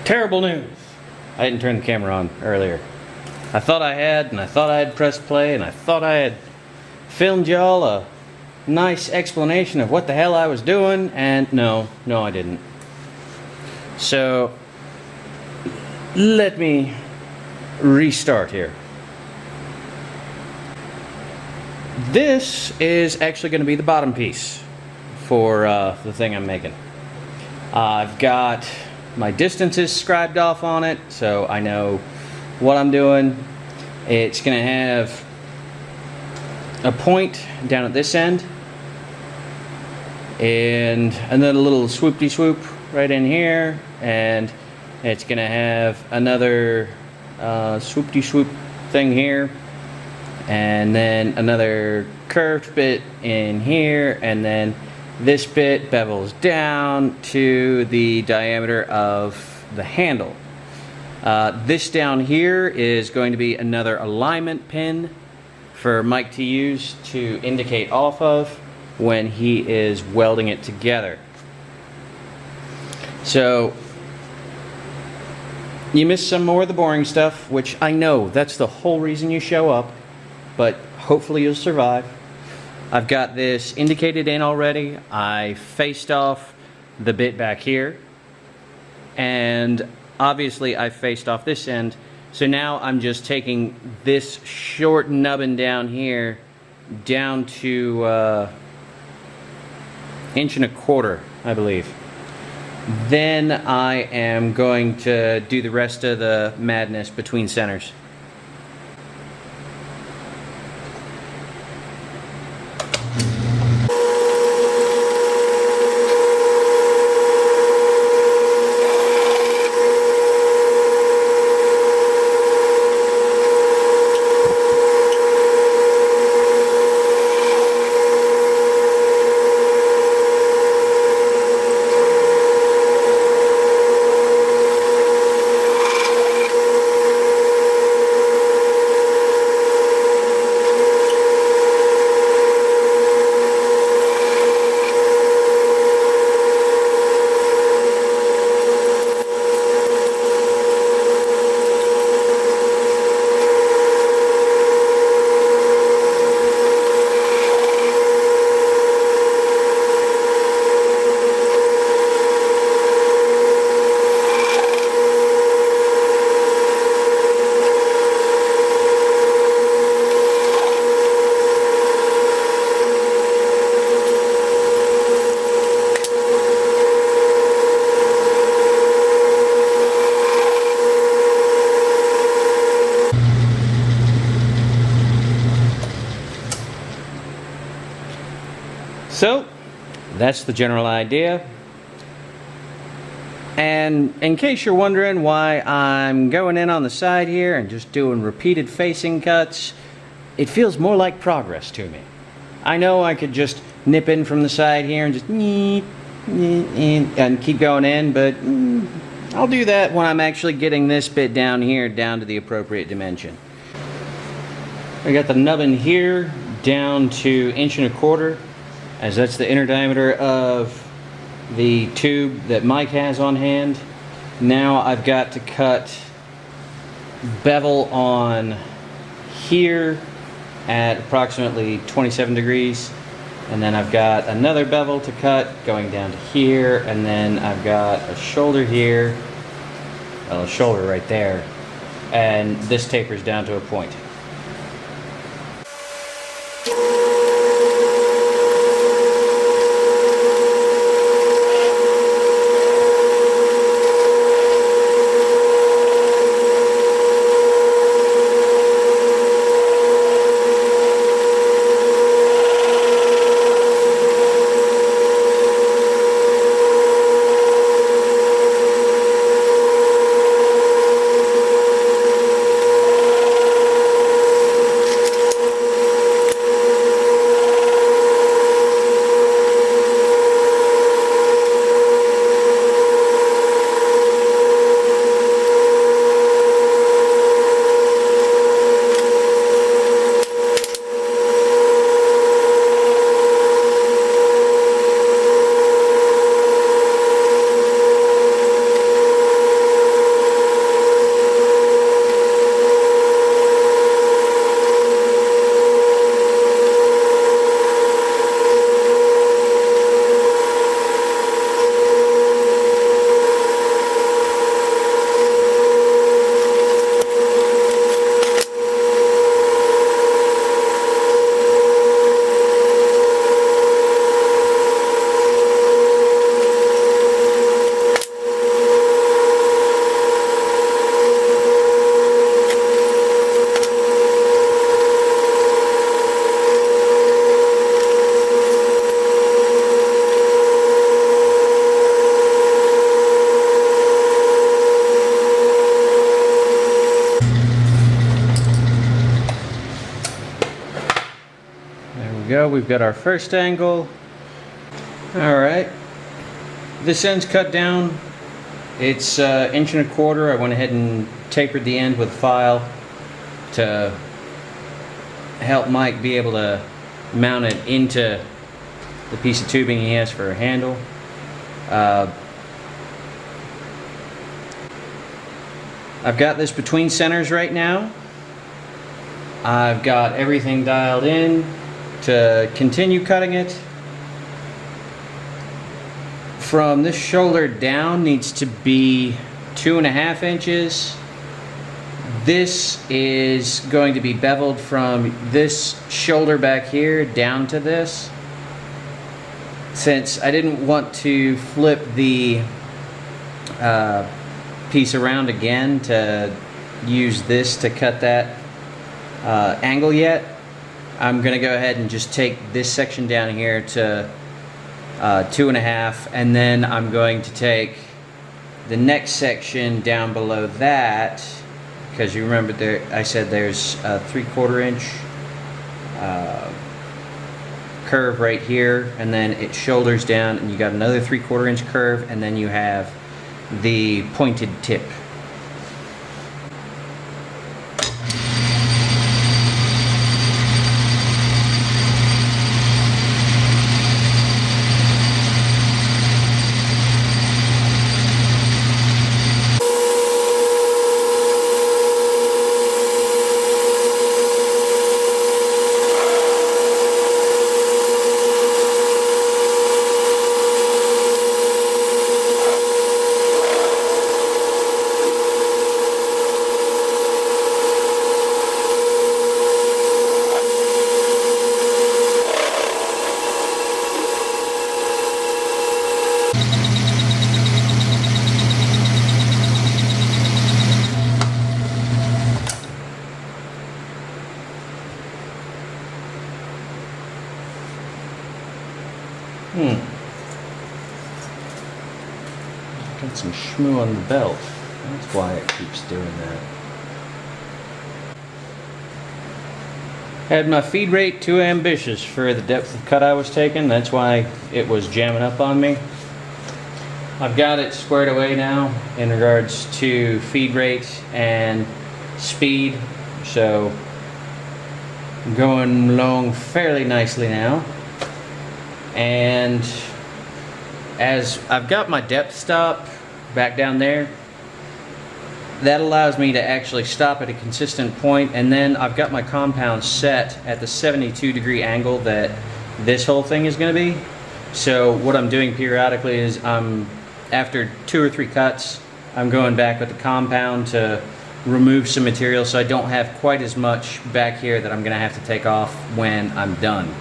Terrible news. I didn't turn the camera on earlier. I thought I had, and I thought I had pressed play, and I thought I had filmed y'all a nice explanation of what the hell I was doing, and no, I didn't. So, let me restart here. This is actually going to be the bottom piece for the thing I'm making. I've got my distances scribed off on it, so I know what I'm doing. It's going to have a point down at this end, and another little swoop-de-swoop right in here, and it's going to have another swoop-de-swoop thing here, and then another curved bit in here, and then this bit bevels down to the diameter of the handle. This down here is going to be another alignment pin for Mike to use to indicate off of when he is welding it together. So you missed some more of the boring stuff, which I know that's the whole reason you show up, but hopefully you'll survive. I've got this indicated in already. I faced off the bit back here, and obviously I faced off this end. So now I'm just taking this short nubbin down here down to 1.25 inches, I believe. Then I am going to do the rest of the madness between centers. So, that's the general idea. And in case you're wondering why I'm going in on the side here and just doing repeated facing cuts, it feels more like progress to me. I know I could just nip in from the side here and just and keep going in, but I'll do that when I'm actually getting this bit down here down to the appropriate dimension. I got the nubbin here down to 1.25 inches, as that's the inner diameter of the tube that Mike has on hand. Now I've got to cut bevel on here at approximately 27 degrees, and then I've got another bevel to cut going down to here, and then I've got a shoulder here, well, a shoulder right there, and this tapers down to a point. go. We've got our first angle. Alright. This end's cut down. It's 1.25 inches. I went ahead and tapered the end with a file to help Mike be able to mount it into the piece of tubing he has for a handle. I've got this between centers right now. I've got everything dialed in to continue cutting it. From this shoulder down needs to be 2.5 inches. This is going to be beveled from this shoulder back here down to this. Since I didn't want to flip the piece around again to use this to cut that angle yet, I'm going to go ahead and just take this section down here to 2.5, and then I'm going to take the next section down below that, because you remember there I said there's a 3/4 inch curve right here, and then it shoulders down and you got another 3/4 inch curve, and then you have the pointed tip. Got some shmoo on the belt. That's why it keeps doing that. Had my feed rate too ambitious for the depth of cut I was taking. That's why it was jamming up on me. I've got it squared away now in regards to feed rate and speed. So I'm going along fairly nicely now. And as I've got my depth stop back down there, that allows me to actually stop at a consistent point, and then I've got my compound set at the 72-degree angle that this whole thing is going to be. So what I'm doing periodically is after 2 or 3 cuts, I'm going back with the compound to remove some material so I don't have quite as much back here that I'm going to have to take off when I'm done.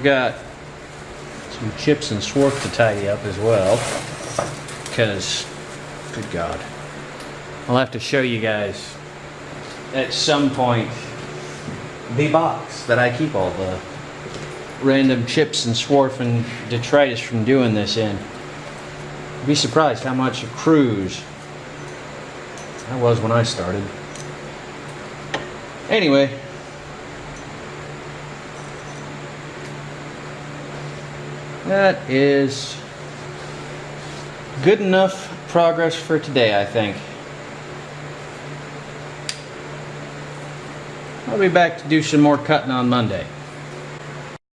I've got some chips and swarf to tidy up as well, because, good God, I'll have to show you guys at some point the box that I keep all the random chips and swarf and detritus from doing this in. You'd be surprised how much a cruise that was when I started. Anyway, that is good enough progress for today, I think. I'll be back to do some more cutting on Monday.